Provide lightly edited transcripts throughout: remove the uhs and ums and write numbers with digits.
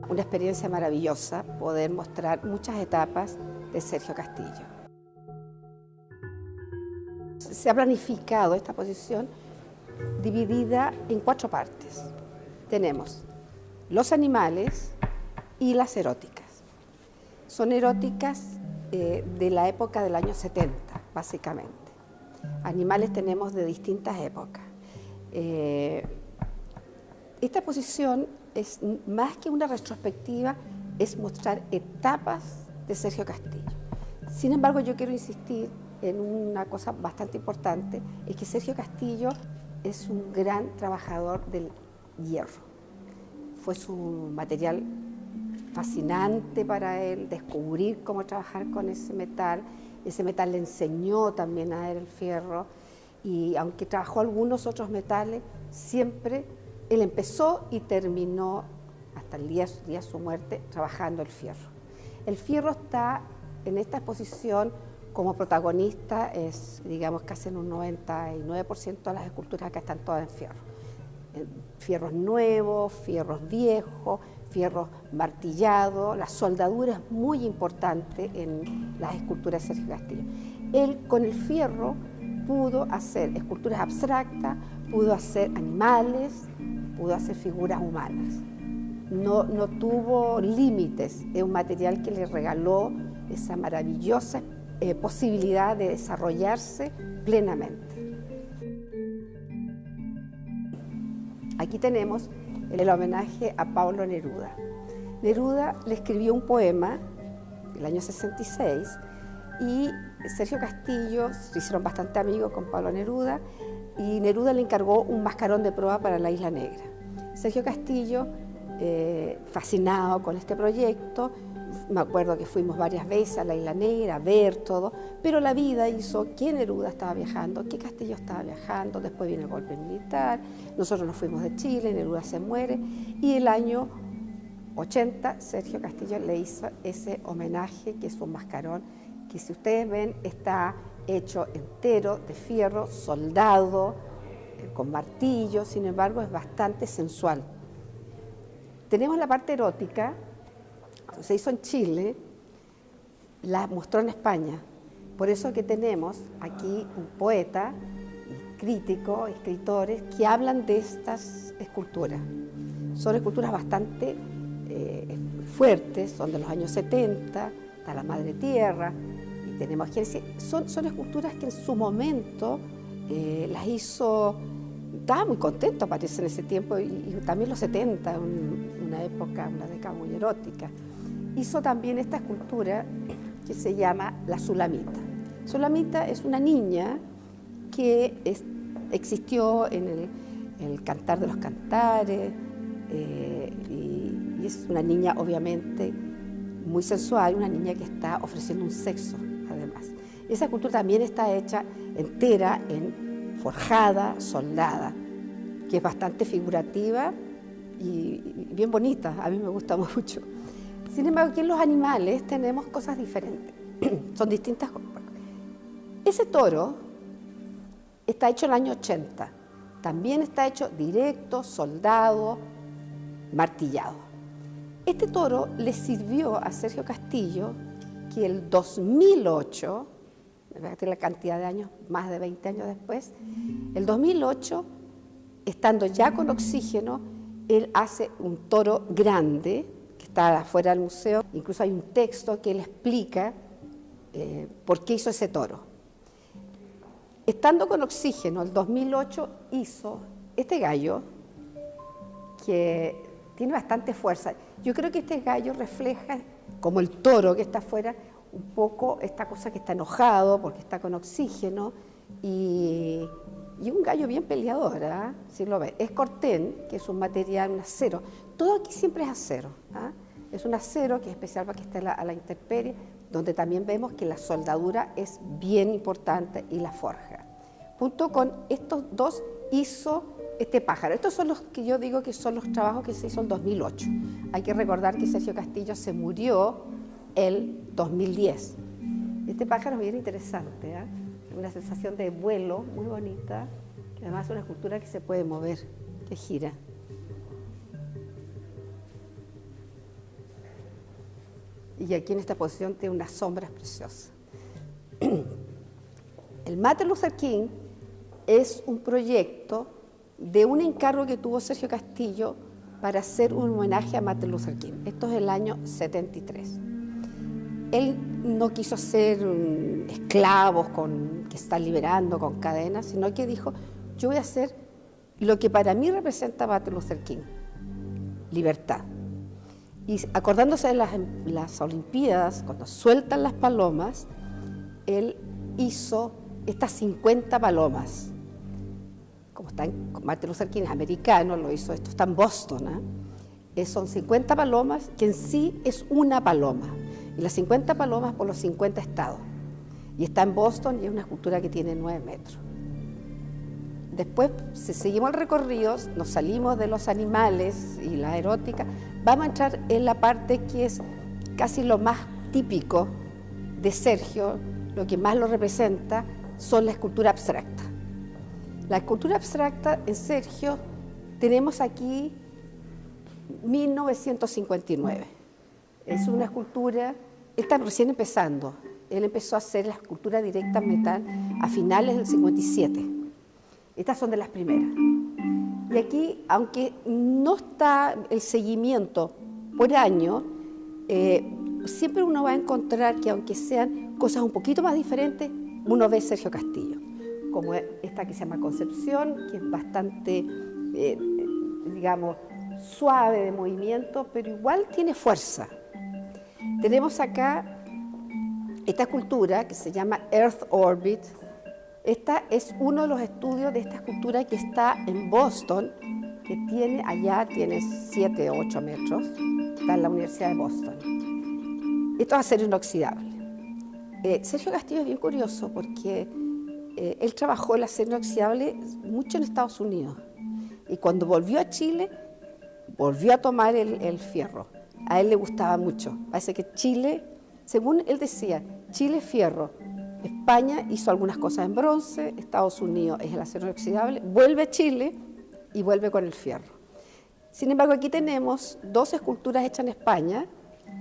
Una experiencia maravillosa poder mostrar muchas etapas de Sergio Castillo. Se ha planificado esta exposición dividida en 4 partes. Tenemos los animales y las eróticas. Son eróticas de la época del año 70, básicamente. Animales tenemos de distintas épocas. Esta exposición es más que una retrospectiva, es mostrar etapas de Sergio Castillo. Sin embargo, yo quiero insistir en una cosa bastante importante, es que Sergio Castillo es un gran trabajador del hierro. Fue su material fascinante para él, descubrir cómo trabajar con ese metal le enseñó también a él el fierro, y aunque trabajó algunos otros metales, siempre él empezó y terminó, hasta el día de su muerte, trabajando el fierro. El fierro está en esta exposición como protagonista, es, digamos, casi en un 99% de las esculturas acá están todas en fierro. Fierros nuevos, fierros viejos, fierros martillados. La soldadura es muy importante en las esculturas de Sergio Castillo. Él con el fierro pudo hacer esculturas abstractas, pudo hacer animales, pudo hacer figuras humanas. No tuvo límites, es un material que le regaló esa maravillosa posibilidad de desarrollarse plenamente. Aquí tenemos el homenaje a Pablo Neruda. Neruda le escribió un poema el año 66 y Sergio Castillo se hicieron bastante amigos con Pablo Neruda y Neruda le encargó un mascarón de proa para la Isla Negra. Sergio Castillo, fascinado con este proyecto, me acuerdo que fuimos varias veces a la Isla Negra a ver todo, pero la vida hizo que Neruda estaba viajando, que Castillo estaba viajando, después viene el golpe militar, nosotros nos fuimos de Chile, Neruda se muere, y el año 80 Sergio Castillo le hizo ese homenaje, que es un mascarón, que si ustedes ven está hecho entero de fierro, soldado, con martillo, sin embargo es bastante sensual. Tenemos la parte erótica, se hizo en Chile, la mostró en España. Por eso que tenemos aquí un poeta, crítico, escritores que hablan de estas esculturas. Son esculturas bastante fuertes, son de los años 70, está la Madre Tierra, y tenemos que decir, son esculturas que en su momento las hizo, estaba muy contento, parece, en ese tiempo, y también los 70, una época, una década muy erótica. Hizo también esta escultura que se llama La Sulamita. Sulamita es una niña que existió en el Cantar de los Cantares, y es una niña obviamente muy sensual, una niña que está ofreciendo un sexo, además. Esa escultura también está hecha entera en forjada, soldada, que es bastante figurativa y bien bonita, a mí me gusta mucho. Sin embargo, aquí en los animales tenemos cosas diferentes, son distintas cosas. Ese toro está hecho en el año 80, también está hecho directo, soldado, martillado. Este toro le sirvió a Sergio Castillo que el 2008, la cantidad de años, más de 20 años después, el 2008, estando ya con oxígeno, él hace un toro grande, que está afuera del museo, incluso hay un texto que él explica por qué hizo ese toro. Estando con oxígeno, el 2008 hizo este gallo que tiene bastante fuerza. Yo creo que este gallo refleja, como el toro que está afuera, un poco esta cosa que está enojado porque está con oxígeno y un gallo bien peleador, ¿eh? Si lo ves. Es cortén, que es un material, un acero. Todo aquí siempre es acero, ¿eh? Es un acero que es especial para que esté a la intemperie, donde también vemos que la soldadura es bien importante y la forja. junto con estos dos hizo este pájaro. Estos son los que yo digo que son los trabajos que se hizo en 2008. Hay que recordar que Sergio Castillo se murió el 2010. Este pájaro es bien interesante, ¿eh? Una sensación de vuelo muy bonita, que además es una escultura que se puede mover, que gira. Y aquí en esta posición tiene unas sombras preciosas. El Martin Luther King es un proyecto de un encargo que tuvo Sergio Castillo para hacer un homenaje a Martin Luther King. Esto es el año 73. Él no quiso ser esclavos que están liberando con cadenas, sino que dijo, yo voy a hacer lo que para mí representa Martin Luther King, libertad. Y acordándose de las Olimpiadas, cuando sueltan las palomas, él hizo estas 50 palomas. Como Martin Luther King es americano, lo hizo, esto está en Boston, ¿eh? Son 50 palomas, que en sí es una paloma. Y las 50 palomas por los 50 estados. Y está en Boston y es una escultura que tiene 9 metros. Después, si seguimos el recorrido, nos salimos de los animales y la erótica, vamos a entrar en la parte que es casi lo más típico de Sergio, lo que más lo representa, son la escultura abstracta. La escultura abstracta en Sergio tenemos aquí 1959. Es una escultura, está recién empezando. Él empezó a hacer la escultura directa en metal a finales del 57. Estas son de las primeras. Y aquí, aunque no está el seguimiento por año, siempre uno va a encontrar que aunque sean cosas un poquito más diferentes, uno ve Sergio Castillo, como esta que se llama Concepción, que es bastante, digamos, suave de movimiento, pero igual tiene fuerza. Tenemos acá esta escultura que se llama Earth Orbit. Esta es uno de los estudios de esta escultura que está en Boston, que tiene 7 o 8 metros, está en la Universidad de Boston. Esto es acero inoxidable. Sergio Castillo es bien curioso porque él trabajó el acero inoxidable mucho en Estados Unidos y cuando volvió a Chile, volvió a tomar el fierro. A él le gustaba mucho. Parece que Chile, según él decía, Chile es fierro. España hizo algunas cosas en bronce, Estados Unidos es el acero inoxidable, vuelve a Chile y vuelve con el fierro. Sin embargo, aquí tenemos 2 esculturas hechas en España,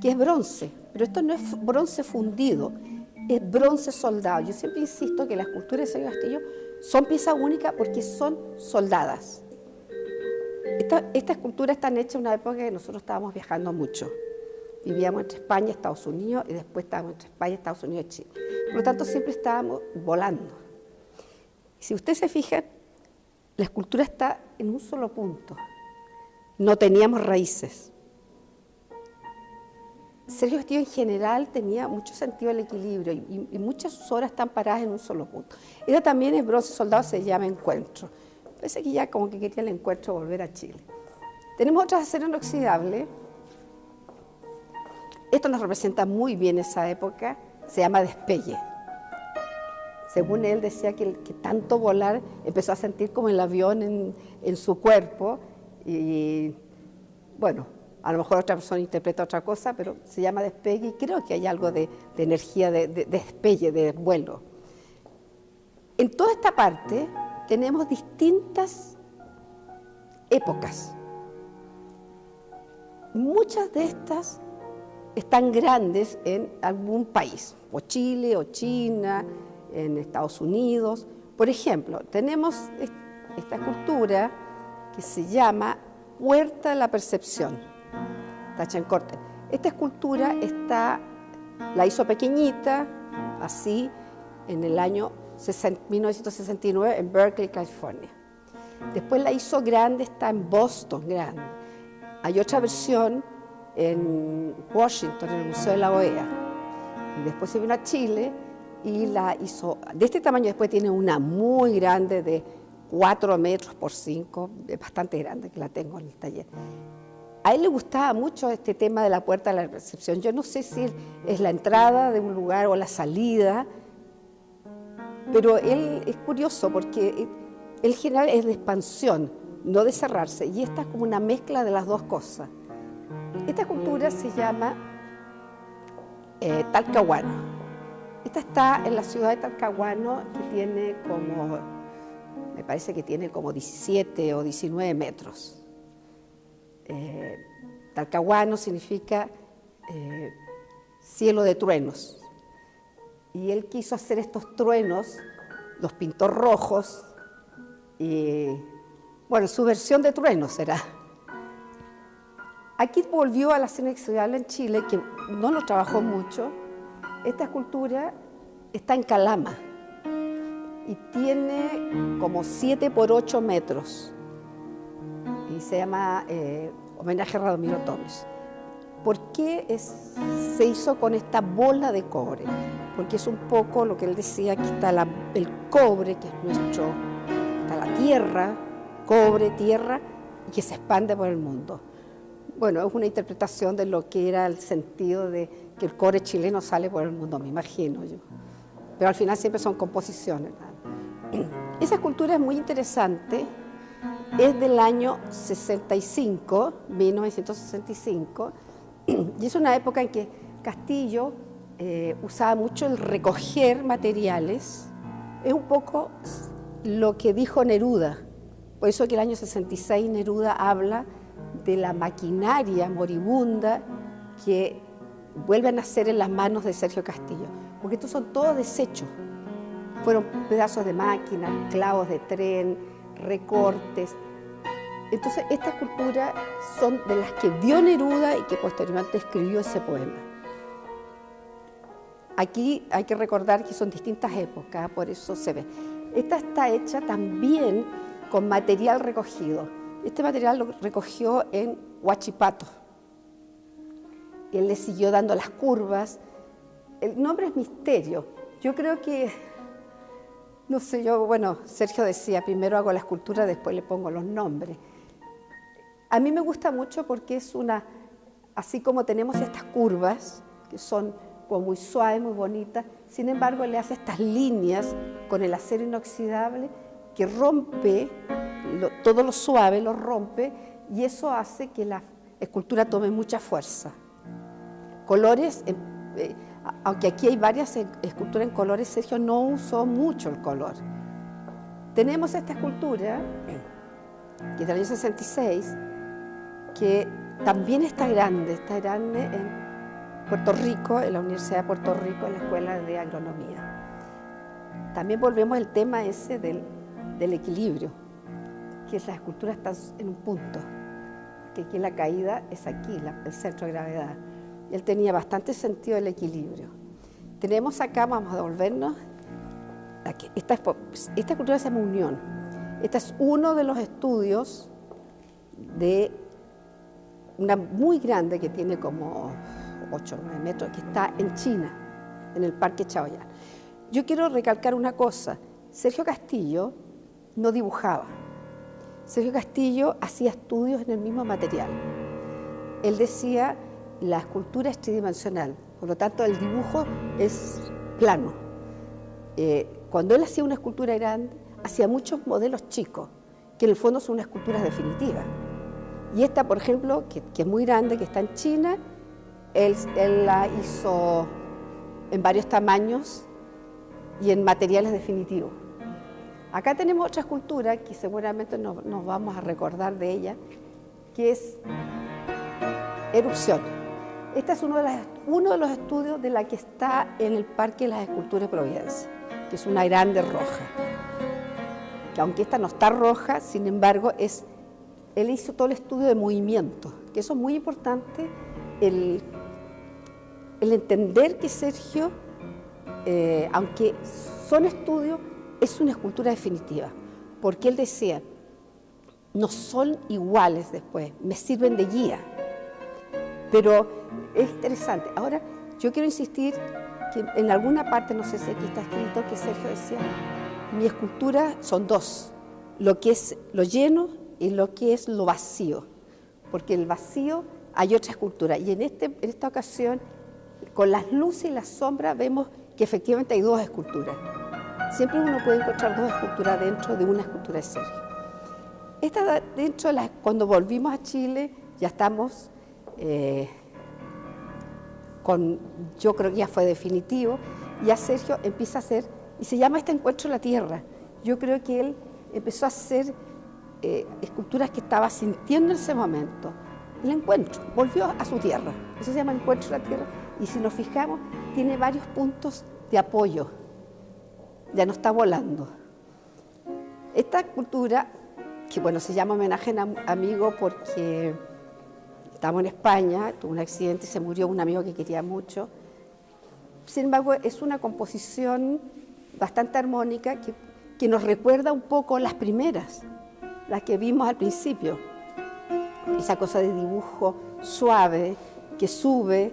que es bronce, pero esto no es bronce fundido, es bronce soldado. Yo siempre insisto que las esculturas de Sergio Castillo son pieza única porque son soldadas. Estas esculturas están hechas en una época que nosotros estábamos viajando mucho. Vivíamos entre España y Estados Unidos y después estábamos entre España, Estados Unidos y Chile. Por lo tanto, siempre estábamos volando. Si usted se fija, la escultura está en un solo punto. No teníamos raíces. Sergio Castillo en general tenía mucho sentido del equilibrio y muchas de sus obras están paradas en un solo punto. Esta también es bronce soldado, se llama Encuentro. Parece que ya como que quería el encuentro volver a Chile. Tenemos otras acero inoxidable. Esto nos representa muy bien esa época, se llama Despegue. Según él decía que tanto volar empezó a sentir como el avión en su cuerpo y bueno, a lo mejor otra persona interpreta otra cosa, pero se llama Despegue y creo que hay algo de energía de despegue, de vuelo. En toda esta parte tenemos distintas épocas. Muchas de estas están grandes en algún país, o Chile, o China, en Estados Unidos. Por ejemplo, tenemos esta escultura que se llama Puerta de la Percepción, Tachancorte. Esta escultura la hizo pequeñita, así, en el año 1969 en Berkeley, California. Después la hizo grande, está en Boston, grande. Hay otra versión en Washington, en el Museo de la OEA. Y después se vino a Chile y la hizo de este tamaño. Después tiene una muy grande de 4 metros por 5, es bastante grande, que la tengo en el taller. A él le gustaba mucho este tema de la puerta de la percepción. Yo no sé si es la entrada de un lugar o la salida, Pero él es curioso porque el general es de expansión, no de cerrarse, y esta es como una mezcla de las dos cosas. Esta escultura se llama Talcahuano. Esta está en la ciudad de Talcahuano, que tiene como, me parece que tiene como 17 o 19 metros. Talcahuano significa cielo de truenos. Y él quiso hacer estos truenos, los pintó rojos, y bueno, su versión de truenos será. Aquí volvió a la escena exiliable en Chile, que no lo trabajó mucho. Esta escultura está en Calama y tiene como 7 por 8 metros y se llama Homenaje a Radomiro Tomic. ¿Por qué se hizo con esta bola de cobre? Porque es un poco lo que él decía, que está el cobre, que es está la tierra, cobre, tierra, y que se expande por el mundo. Bueno, es una interpretación de lo que era el sentido de que el cobre chileno sale por el mundo, me imagino yo. Pero al final siempre son composiciones. Esa escultura es muy interesante, es del año 65, 1965, y es una época en que Castillo usaba mucho el recoger materiales. Es un poco lo que dijo Neruda, por eso que el año 66 Neruda habla de la maquinaria moribunda que vuelve a nacer en las manos de Sergio Castillo, porque estos son todos desechos. Fueron pedazos de máquina, clavos de tren, recortes. Entonces, estas esculturas son de las que vio Neruda y que posteriormente escribió ese poema. Aquí hay que recordar que son distintas épocas, por eso se ve. Esta está hecha también con material recogido. Este material lo recogió en Huachipato. Él le siguió dando las curvas. El nombre es misterio. Yo creo que, no sé, Sergio decía, primero hago la escultura, después le pongo los nombres. A mí me gusta mucho porque es así como tenemos estas curvas, que son como muy suaves, muy bonitas, sin embargo le hace estas líneas con el acero inoxidable que rompe, todo lo suave lo rompe, y eso hace que la escultura tome mucha fuerza. Colores, aunque aquí hay varias esculturas en colores, Sergio no usó mucho el color. Tenemos esta escultura, que es del año 66, que también está grande en Puerto Rico, en la Universidad de Puerto Rico, en la Escuela de Agronomía. También volvemos al tema ese del equilibrio, que las esculturas están en un punto, que aquí la caída es aquí, el centro de gravedad. Él tenía bastante sentido del equilibrio. Tenemos acá, vamos a devolvernos, aquí, esta escultura se llama Unión. Este es uno de los estudios de una muy grande que tiene como 8 o 9 metros, que está en China, en el Parque Chaoyán. Yo quiero recalcar una cosa. Sergio Castillo no dibujaba. Sergio Castillo hacía estudios en el mismo material. Él decía, la escultura es tridimensional, por lo tanto el dibujo es plano. Cuando él hacía una escultura grande, hacía muchos modelos chicos, que en el fondo son unas esculturas definitivas. Y esta, por ejemplo, que es muy grande, que está en China, él la hizo en varios tamaños y en materiales definitivos. Acá tenemos otra escultura que seguramente nos vamos a recordar de ella, que es Erupción. Este es uno de los estudios de la que está en el Parque de las Esculturas de Providencia, que es una grande roja. Que aunque esta no está roja, sin embargo, él hizo todo el estudio de movimiento, que eso es muy importante, el entender que Sergio, aunque son estudios, es una escultura definitiva, porque él decía, no son iguales después, me sirven de guía. Pero es interesante. Ahora, yo quiero insistir que en alguna parte, no sé si aquí está escrito, que Sergio decía, mi escultura son dos, lo que es lo lleno y lo que es lo vacío, porque el vacío hay otra escultura. Y en esta ocasión, con las luces y las sombras, vemos que efectivamente hay dos esculturas. siempre uno puede encontrar dos esculturas dentro de una escultura de Sergio. Esta dentro de cuando volvimos a Chile, ya estamos yo creo que ya fue definitivo, ya Sergio empieza a hacer, y se llama este encuentro de la tierra. Yo creo que él empezó a hacer esculturas que estaba sintiendo en ese momento. El encuentro, volvió a su tierra, eso se llama encuentro de la tierra, y si nos fijamos, tiene varios puntos de apoyo, ya no está volando. Esta escultura, que bueno, se llama homenaje a un amigo porque estamos en España, tuvo un accidente y se murió un amigo que quería mucho. Sin embargo, es una composición bastante armónica que nos recuerda un poco las primeras, las que vimos al principio. Esa cosa de dibujo suave, que sube.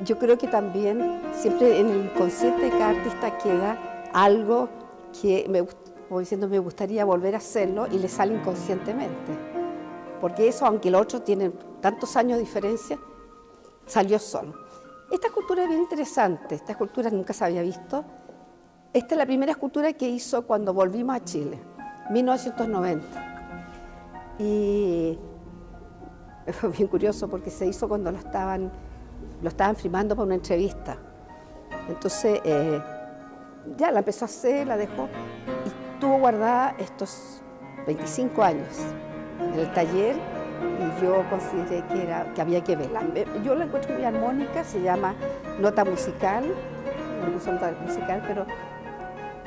Yo creo que también siempre en el inconsciente de cada artista queda algo que me gustaría volver a hacerlo y le sale inconscientemente. Porque eso, aunque el otro tiene tantos años de diferencia, salió solo. Esta escultura es bien interesante, esta escultura nunca se había visto. Esta es la primera escultura que hizo cuando volvimos a Chile, 1990. Y fue bien curioso porque se hizo cuando lo estaban filmando para una entrevista. Entonces, ya la empezó a hacer, la dejó y estuvo guardada estos 25 años en el taller, y yo consideré que había que verla. Yo la encuentro muy armónica, se llama Nota Musical, no uso nota musical, pero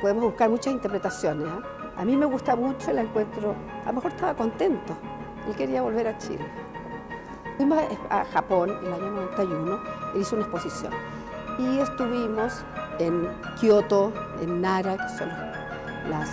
podemos buscar muchas interpretaciones. A mí me gusta mucho, la encuentro, a lo mejor estaba contento, él quería volver a Chile. Fuimos a Japón en el año 91, él hizo una exposición, y estuvimos en Kioto, en Nara, que son las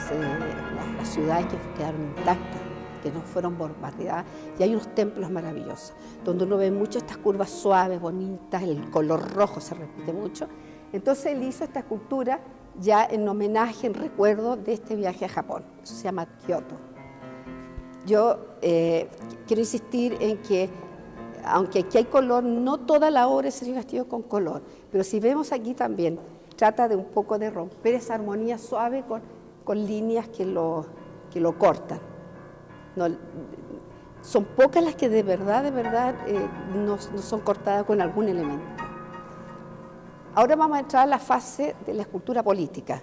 ciudades que quedaron intactas, que no fueron bombardeadas, y hay unos templos maravillosos, donde uno ve mucho estas curvas suaves, bonitas, el color rojo se repite mucho. Entonces él hizo esta escultura ya en homenaje, en recuerdo de este viaje a Japón, eso se llama Kioto. Yo quiero insistir en que, aunque aquí hay color, no toda la obra de Sergio Castillo con color, pero si vemos aquí también, trata de un poco de romper esa armonía suave con líneas que lo cortan. No, son pocas las que de verdad no son cortadas con algún elemento. Ahora vamos a entrar a la fase de la escultura política.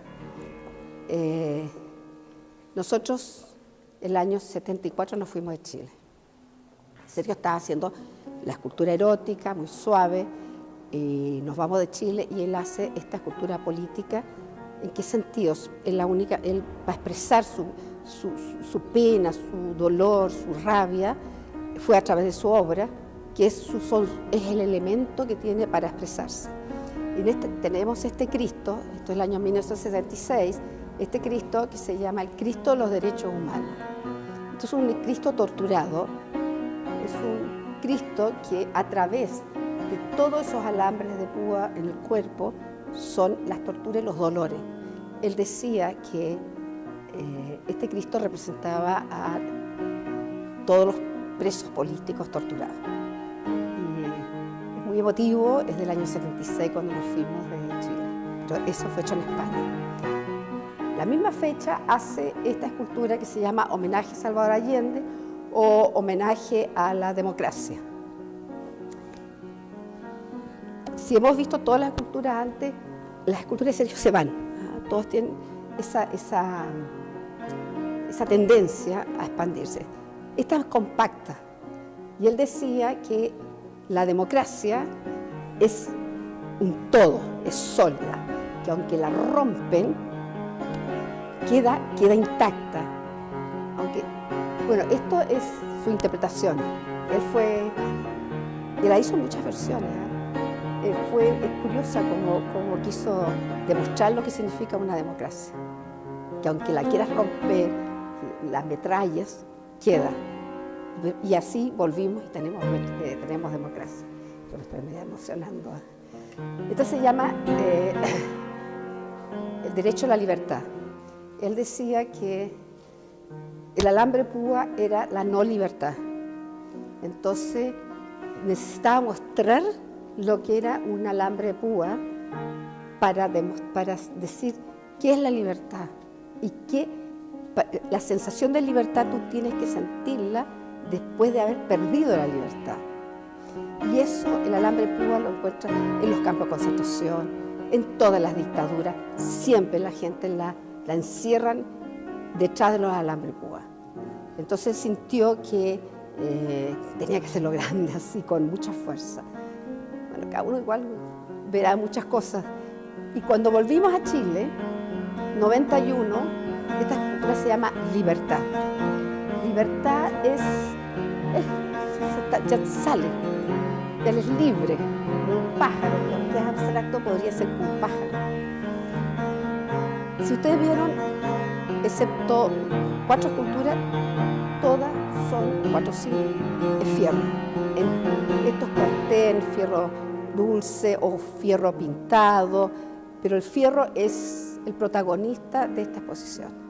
Nosotros, el año 74, nos fuimos de Chile. Sergio estaba haciendo la escultura erótica, muy suave, y nos vamos de Chile y él hace esta escultura política. ¿En qué sentido? Él va a expresar su pena, su dolor, su rabia, fue a través de su obra, que es el elemento que tiene para expresarse. Y tenemos este Cristo, esto es el año 1976, este Cristo que se llama el Cristo de los Derechos Humanos. Entonces, un Cristo torturado, es un Cristo que a través de todos esos alambres de púa en el cuerpo son las torturas y los dolores. Él decía que este Cristo representaba a todos los presos políticos torturados. Y es muy emotivo, es del año 76 cuando nos fuimos de Chile, pero eso fue hecho en España. La misma fecha hace esta escultura que se llama Homenaje a Salvador Allende o Homenaje a la Democracia. Si hemos visto todas las esculturas antes, las esculturas de Sergio se van, ¿no? Todos tienen esa tendencia a expandirse. Esta es compacta, y él decía que la democracia es un todo, es sólida, que aunque la rompen, queda intacta. Aunque, bueno, esto es su interpretación. Él la hizo en muchas versiones, ¿eh? Es curiosa como quiso demostrar lo que significa una democracia, que aunque la quieras romper, las metrallas, queda. Y así volvimos y tenemos democracia. Yo me estoy medio emocionando. Esto se llama el derecho a la libertad. Él decía que el alambre púa era la no libertad. Entonces necesitaba mostrar lo que era un alambre de púa para decir qué es la libertad y la sensación de libertad tú tienes que sentirla después de haber perdido la libertad. Y eso el alambre púa lo encuentra en los campos de concentración, en todas las dictaduras. Siempre la gente la encierran detrás de los alambres púa. Entonces sintió que tenía que hacerlo grande, así, con mucha fuerza. Bueno, cada uno igual verá muchas cosas. Y cuando volvimos a Chile, 91, esta escultura se llama Libertad. Libertad ya sale, ya es libre, un pájaro, que es abstracto, podría ser un pájaro. Si ustedes vieron, excepto 4 esculturas, todas son 4 siglos, es fierro. Estos corten, fierro dulce o fierro pintado, pero el fierro es el protagonista de esta exposición.